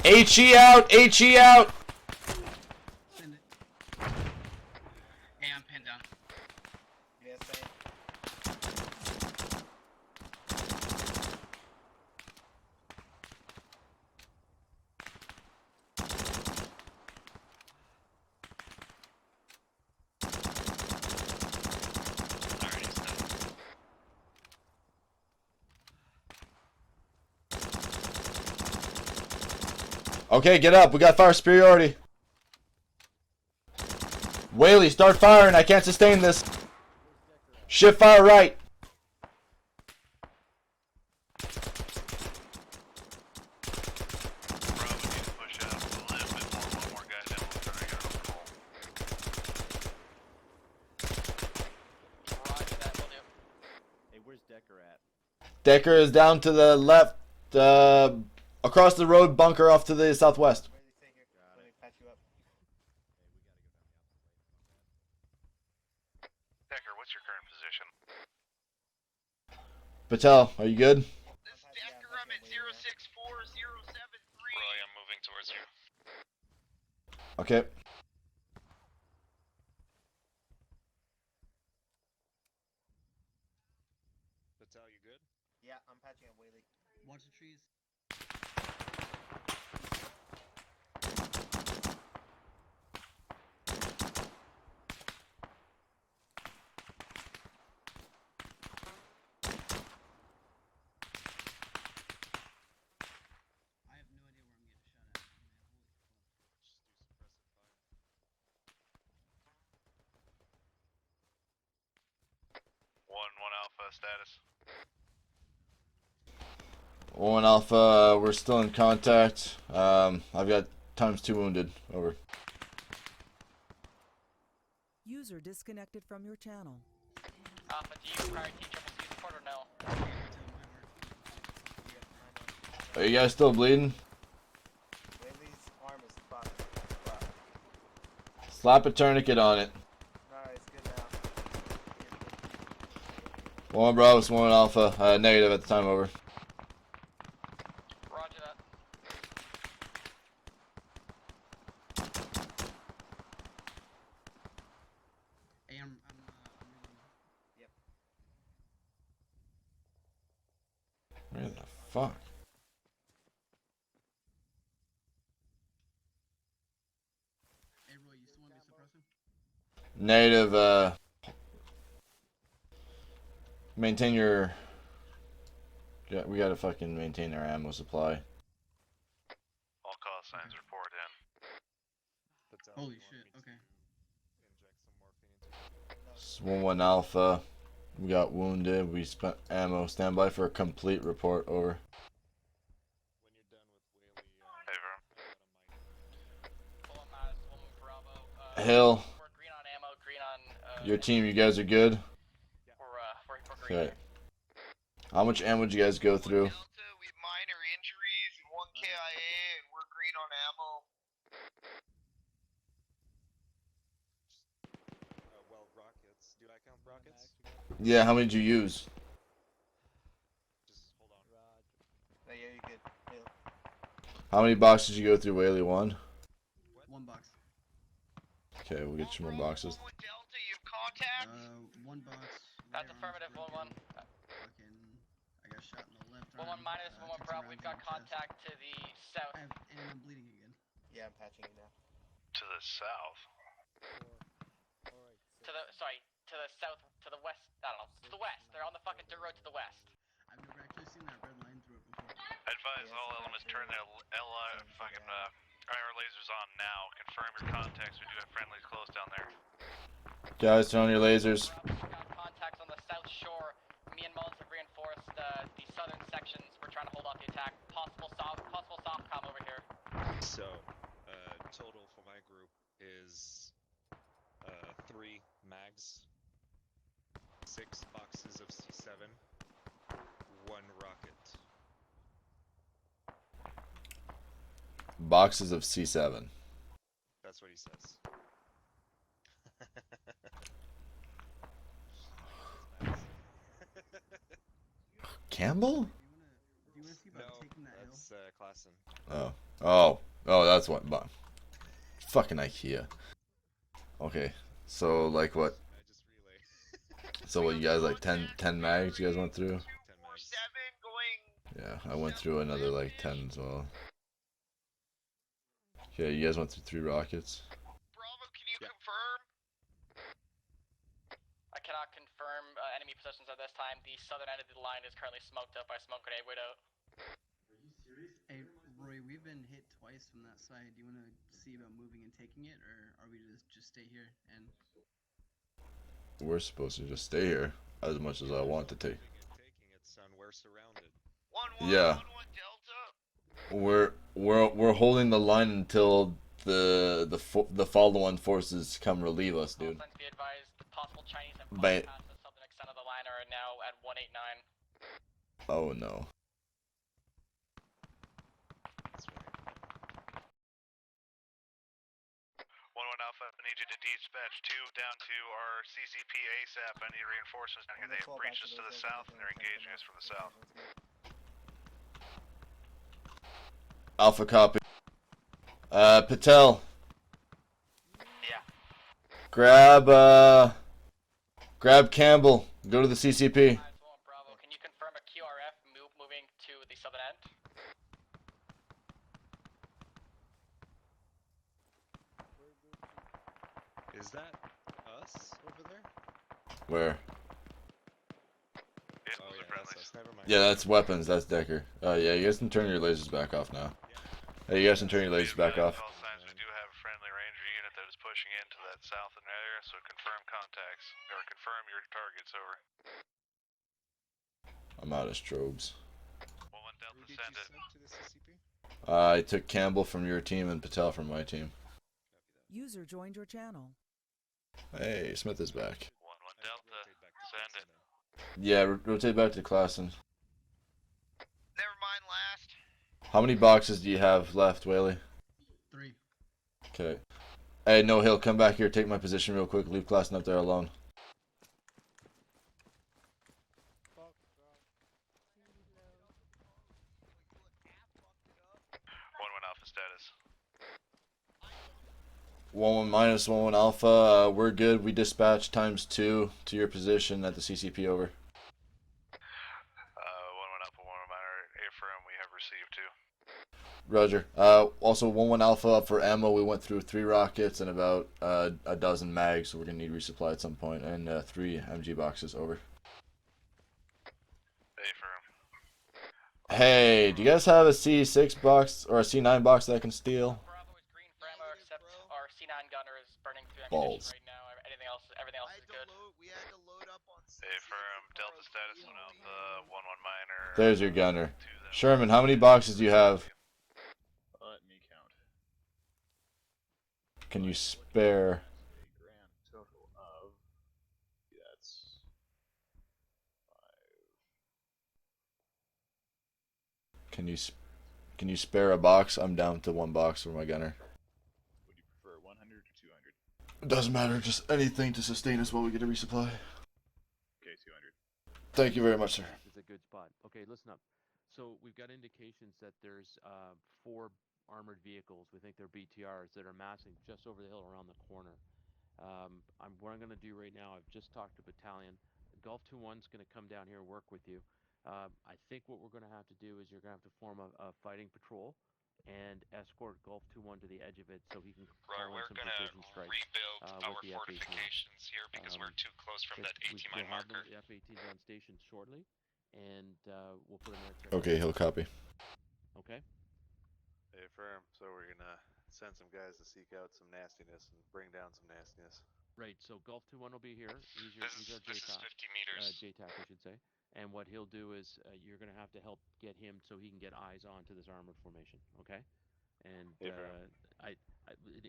HE out, HE out. Send it. Yeah, I'm pinned down. Yeah, same. Okay, get up. We got fire superiority. Whaley, start firing. I can't sustain this. Shift fire right. Bravo, need to push out a little bit more. 1 more guy down. We'll try to get on the roll. Roger that, will do. Hey, where's Decker at? Decker is down to the left, across the road, bunker off to the southwest. Where do you take your? Let me patch you up. Decker, what's your current position? Patel, are you good? This is Decker, I'm at 064073. Roy, I'm moving towards you. Okay. Patel, you good? Yeah, I'm patching up Whaley. Watch the trees. I have no idea where I'm getting shot at. One Alpha status. 1 alpha, we're still in contact. I've got ×2 wounded. Over. User disconnected from your channel. Alpha, do you require TCCC support or no? Are you guys still bleeding? Whaley's arm is fucked. Slap a tourniquet on it. Alright, it's good now. 1 Bravo, 1 alpha. Negative at the time. Over. Roger that. Hey, I'm Yep. Where the fuck? Hey Roy, you still want to be suppressing? Negative. Maintain your. Yeah, we gotta fucking maintain our ammo supply. All call signs report in. Patel, Holy you want shit, me to okay. inject some morphine into you? It's 1 alpha. We got wounded. We spent ammo. Stand by for a complete report. Over. When you're done with Whaley, Hey, bro. Full on minus 1 Bravo. Hill. We're green on ammo, green on. Your team, you guys are good. We're green. Okay. How much ammo did you guys go through? Delta, we have minor injuries and 1 KIA, and we're green on ammo. well, rockets. Do I count rockets? Yeah, how many did you use? Just hold on. No, yeah, you're good. Hill. How many boxes did you go through, Whaley? 1? 1 box. Okay, we'll get you more boxes. 1 Delta, you have contact? 1 box. That's right affirmative, arm's 1-1. Fucking, I got shot in the left 1-1 arm. minus 1-1 took Bravo. some We've rounds got in the chest. contact to the south. And I'm bleeding again. Yeah, I'm patching you now. To the south. To the south, to the west. I don't know. To the west. now. Confirm your contacts. We do have friendlies close down there. Guys, turn on your lasers. We've got contacts on the south shore. Me and Mullins have reinforced the southern sections. We're trying to hold off the attack. Possible SOFCOM over here. So, total for my group is 3 mags, 6 boxes of C7, 1 rocket. Boxes of C7. That's what he says. Campbell? Do you want to see about taking that hill? That's Klassen. Oh, that's what. Fucking IKEA. Okay, so like what? I just relay. So what? You guys like 10 mags? You guys went through? 10 mags. Yeah, I went through another like 10 as well. Okay, you guys went through 3 rockets. Bravo, can you confirm? I cannot confirm enemy positions at this time. The southern end of the line is currently smoked up by smoke grenade widow. Are you serious? Hey, Roy, we've been hit twice from that side. Do you want to see about moving and taking it, or are we just stay here and... We're supposed to just stay here as much as I want to take. Taking it, son. We're surrounded. 1-1, Yeah. 1-1 Delta. We're holding the line until the follow-on forces come relieve us, dude. Be advised, the possible Chinese and But past the southern extent of the line are now at 189. oh no. 1-1 Alpha, I need you to dispatch 2 down to our CCP ASAP. I need reinforcements down here. They have breaches to the south and they're engaging us from the south. Alpha copy. Patel. Yeah. Grab Campbell. Go to the CCP. Bravo, can you confirm a QRF moving to the southern end? Is that us over there? Where? Oh yeah, that's us. Never mind. Yeah, that's weapons. That's Decker. Yeah, you guys can turn your lasers back off now. Hey, you guys can turn your lasers back off. Call signs, we do have a friendly ranger unit that is pushing into that southern area, so confirm contacts, or confirm your targets, over. I'm out of strobes. 1-1 Delta, Who did send you it. send to the CCP? I took Campbell from your team and Patel from my team. User joined your channel. Hey, Smith is back. 1-1 Delta, send it. Yeah, rotate back to Klassen. Never mind last. How many boxes do you have left, Whaley? 3. Okay. Hey, No Hill, come back here. Take my position real quick. Leave Klassen up there alone. 1-1 Alpha status. 1-1 minus 1-1 Alpha. We're good. We dispatched ×2 to your position at the CCP, over. 1-1 Alpha, 1-1 minor, affirm, we have received 2. Roger. Also 1-1 Alpha for ammo. We went through 3 rockets and about a dozen mags, so we're gonna need resupply at some point. And 3 MG boxes, over. Affirm. Hey, do you guys have a C6 box or a C9 box that I can steal? Bravo is green for ammo, except our C9 gunner is burning through Balls. ammunition right now. Everything else is good. We had to load up on Affirm, Delta status, 1 Alpha, 1-1 minor. There's your gunner. Sherman, how many boxes do you have? Let me count. Can you spare? A grand total of. That's 5. Can you spare a box? I'm down to 1 box for my gunner. Would you prefer 100 or 200? It doesn't matter, just anything to sustain us while we get a resupply. Okay, 200. Thank you very much, sir. It's a good spot. Okay, listen up. So we've got indications that there's 4 armored vehicles. We think they're BTRs that are massing just over the hill around the corner. What I'm going to do right now, I've just talked to Battalion. Golf 2-1's going to come down here and work with you. I think what we're going to have to do is you're going to have to form a fighting patrol and escort Golf 2-1 to the edge of it so he can call in some precision strikes. Rebuild our with the F-18. fortifications here because we're too close from that 18-mile marker. The F-18s on station shortly, and we'll put them there. Okay, he'll copy. Okay. Affirm. So we're gonna send some guys to seek out some nastiness and bring down some nastiness. Right. So Golf 2-1 will be here. He's This our is 50 meters. JTAC, I should say. And what he'll do is you're going to have to help get him so he can get eyes onto this armored formation. Okay. And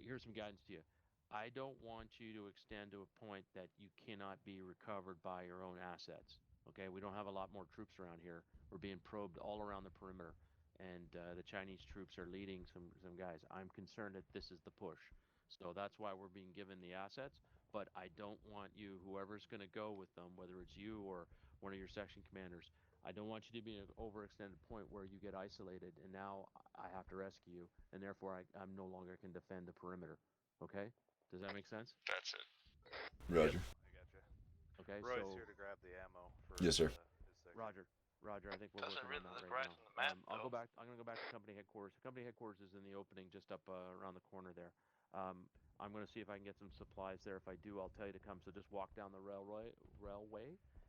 here's some guidance to you. I don't want you to extend to a point that you cannot be recovered by your own assets. Okay, we don't have a lot more troops around here. We're being probed all around the perimeter, and the Chinese troops are leading some guys. I'm concerned that this is the push, so that's why we're being given the assets. But I don't want you, whoever's going to go with them, whether it's you or one of your section commanders, I don't want you to be at an overextended point where you get isolated, and now I have to rescue you, and therefore I'm no longer can defend the perimeter. Okay? Does that make sense? That's it. Roger. I gotcha. Okay, Roy's so here to grab the ammo for Yes, sir. his section. Roger. I think we're Doesn't working on really that look right right now. on the map, I'll go though. back. I'm gonna go back to company headquarters. Company headquarters is in the opening, just up around the corner there. I'm gonna see if I can get some supplies there. If I do, I'll tell you to come. So just walk down the railway,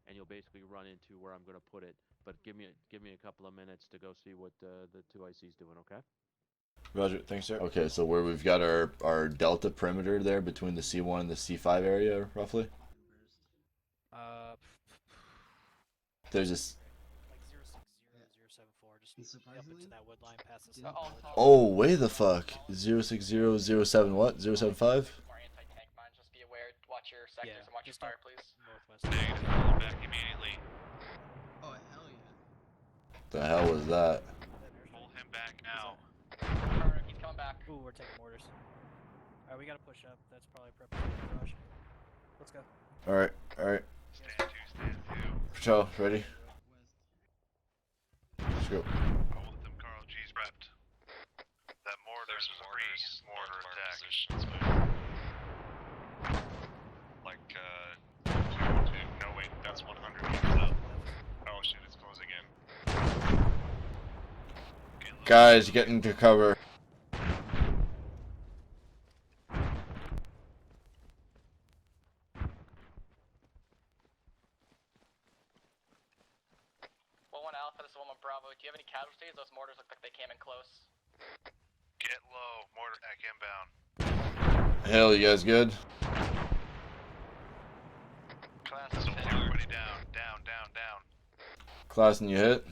and you'll basically run into where I'm gonna put it. But give me a couple of minutes to go see what the 2IC's doing. Okay. Roger, thanks, sir. Okay, so where we've got our delta perimeter there between the C1 and the C5 area, roughly? There's this. And surprisingly, that wood line past the Oh, way the fuck. 06007 what? 075? More anti-tank mines. Just be aware. Watch your sectors and watch your fire, please. Northwest. Negative. Pull back immediately. oh hell yeah. The hell was that? Pull him back now. He's coming back. Ooh, we're taking mortars. Alright, we gotta push up. That's probably preparation rush. Let's go. Alright. Stand two. Patrol, ready? Let's go. Hold them, Carl. G's prepped. That mortar's mortar attack. Like, 202. No, wait, that's 100 meters up. Oh shit, it's closing in. Okay, Guys, get into cover. Alpha, this is 1-1 Bravo. Do you have any casualties? Those mortars look like they came in close. Get low. Mortar attack inbound. Hell, you guys good? Class is hit. Everybody down. Class, and you hit?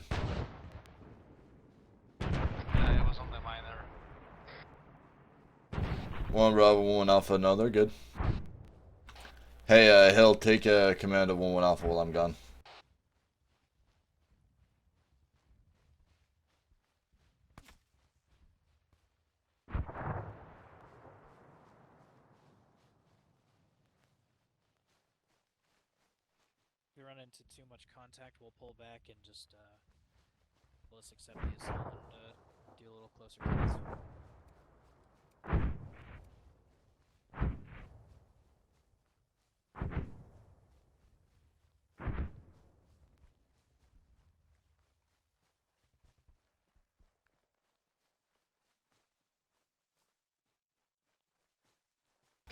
Yeah, it was only minor. 1 Bravo, 1 Alpha, no, they're good. Hey, Hill, take command of 1 Alpha while I'm gone. If we run into too much contact, we'll pull back and just let's accept the assault and do a little closer calls.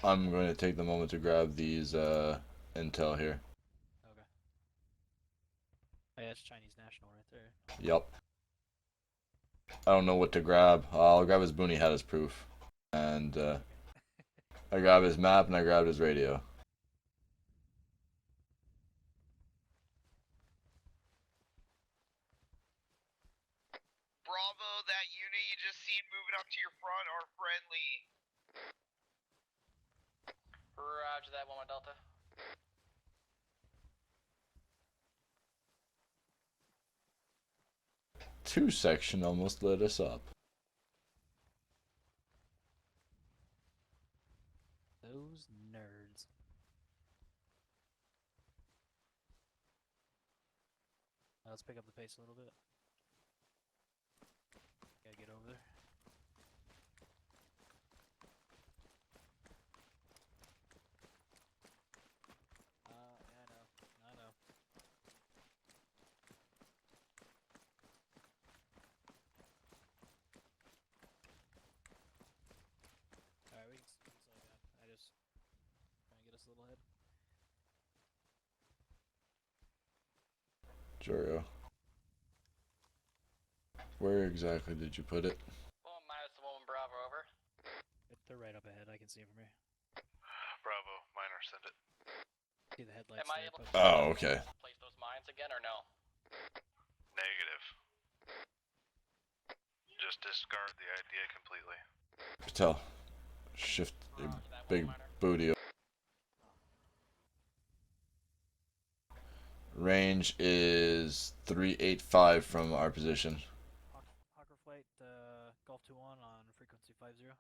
I'm going to take the moment to grab these intel here. Okay. Hey, that's Chinese national right there. Yep. I don't know what to grab. I'll grab his boonie hat as proof. And I grab his map and I grabbed his radio. Bravo, that unit you just seen moving up to your front are friendly. Roger that, 1-1 Delta. Two section almost lit us up. Those nerds. Let's pick up the pace a little bit. Gotta get over there. Yeah, I know. Alright, we can slow down. I just trying to get us a little ahead. Jorio. Where exactly did you put it? 1-1 minus 1-1 Bravo, over. can see from here. Bravo, minor, send it. See the headlights. Am I able to Oh, okay. place those mines again or no? Negative. Just discard the idea completely. Patel, shift a big booty. Range is 385 from our position. Hawker Flight, Golf 2-1 on frequency 50.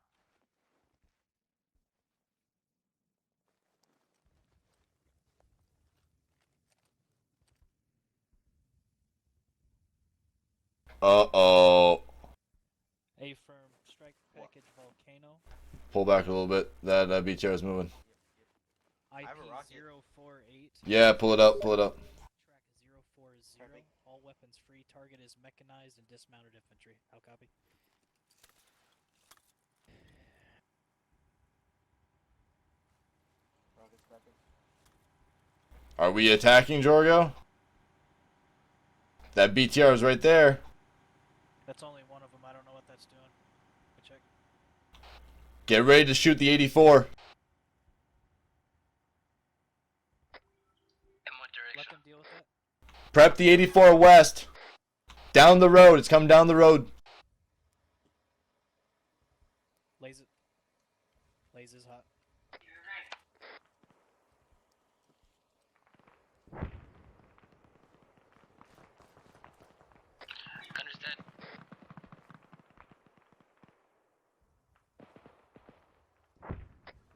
Uh-oh. A firm strike package Volcano. Pull back a little bit. That BTR is moving. IP-048. Yeah, pull it up, pull it up. Track 040. All weapons free. Target is mechanized and dismounted infantry. How copy? Are we attacking, Jorgo? That BTR is right there. That's only one of them. I don't know what that's doing. Let me check. Get ready to shoot the 84. In what direction? Let them deal with that. Prep the 84 west. Down the road. It's coming down the road. Lays it. Lays is hot. Understand.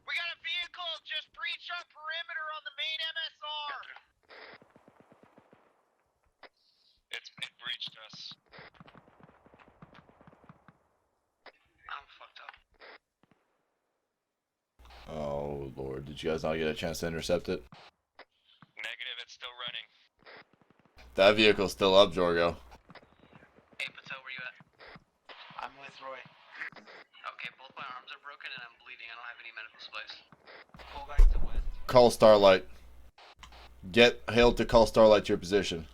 We got a vehicle just breached our perimeter on the main MSR. It breached us. I'm fucked up. Oh, Lord. Did you guys not get a chance to intercept it? Negative, it's still running. That vehicle's still up, Jorgo. Hey, Patel, where you at? I'm with Roy. Okay, both my arms are broken and I'm bleeding. I don't have any medical supplies. Pull back to west. Call Starlight. Get Hale to call Starlight to your position.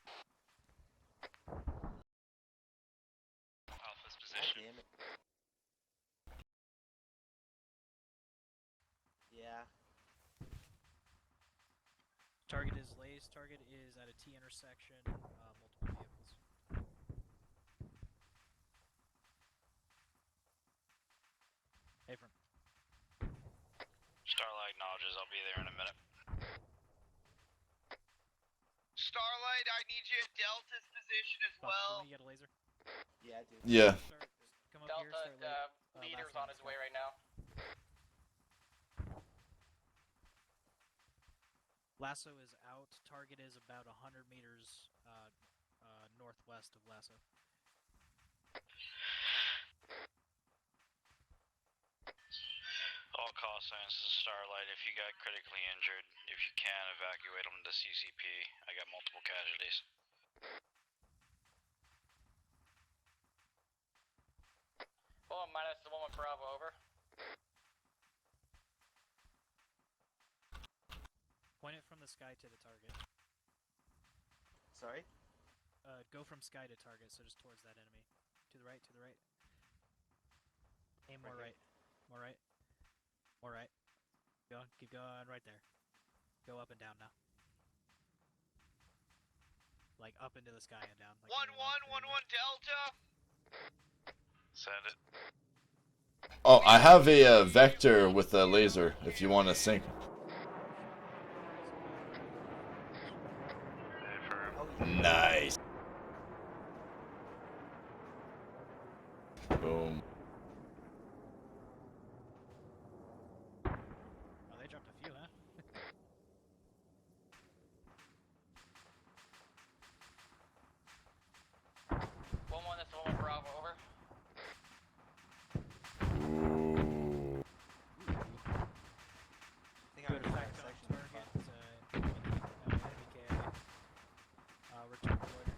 Alpha's position. Yeah. Target is Lays. Target is at a T intersection. Multiple vehicles. Affirm. Starlight acknowledges I'll be there in a minute. Starlight, I need you at Delta's position as well. You got a laser? Yeah, dude. Yeah. Come up Delta, here, start leader's on his way right now. Lasso is out. Target is about 100 meters northwest of Lasso. All call signs to Starlight. If you got critically injured, if you can, evacuate them to CCP. I got multiple casualties. Well, minus the 1 Bravo, over. Point it from the sky to the target. Sorry? Go from sky to target, so just towards that enemy. To the right, to the right. Aim more right. More right. More right. Keep going right there. Go up and down now. Like up into the sky and down. Like 1-1 Delta. Send it. Oh, I have a vector with a laser if you want to sync. Nice. Boom. Oh, they dropped a few, huh? 1-1, that's 1 Bravo, over. Ooh. I think I'm Good in effect on section. target. Enemy KIA. Return to loiter.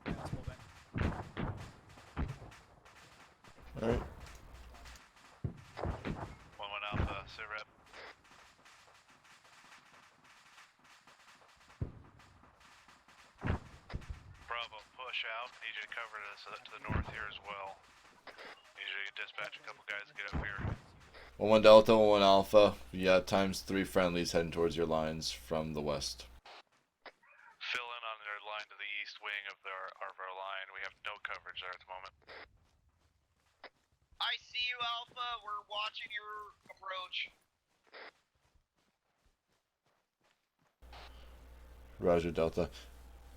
Yeah, let's pull back. Alright. 1-1 Alpha, sit rep. Bravo, push out. Need you to cover this to the north here as well. Need you dispatch a couple guys to get up here. 1-1 Delta, 1-1 Alpha. Yeah, ×3 friendlies heading towards your lines from the west. Fill in on their line to the east wing of our line. We have no coverage there at the moment. I see you, Alpha. We're watching your approach. Roger, Delta.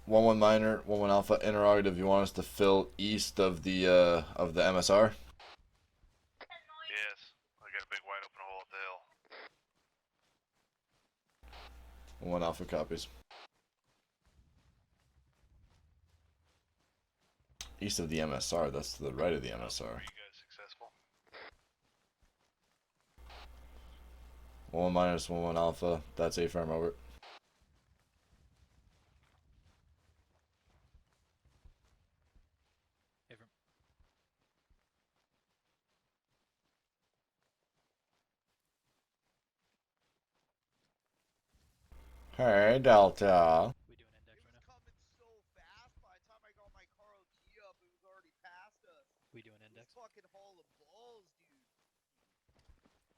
1-1 Minor, 1-1 Alpha. Interrogative. You want us to fill east of the MSR? Yes, I got a big wide open hole at the hill. 1 Alpha copies. East of the MSR. That's to the right of the MSR. Are you guys successful? 1-1 minus 1-1 Alpha. That's A firm, over. Affirm. Hey, Delta. We do an index right now. Coming so fast. By the time I got my car OT up, it was already past us. We do an index. This fucking haul of balls, dude.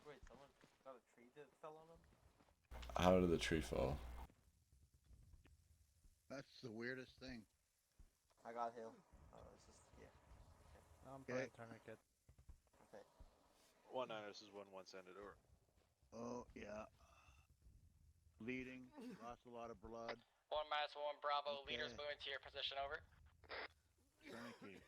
Wait, someone got a tree that fell on them? How did the tree fall? That's the weirdest thing. I got hill. Oh, it's just, yeah. I'm Okay. tourniquet. Okay. 1-9, this is 1-1, send it over. Oh, yeah. Bleeding. Lost a lot of blood. 1-1 Bravo. Okay. Leaders moving to your position, over. Tourniquet.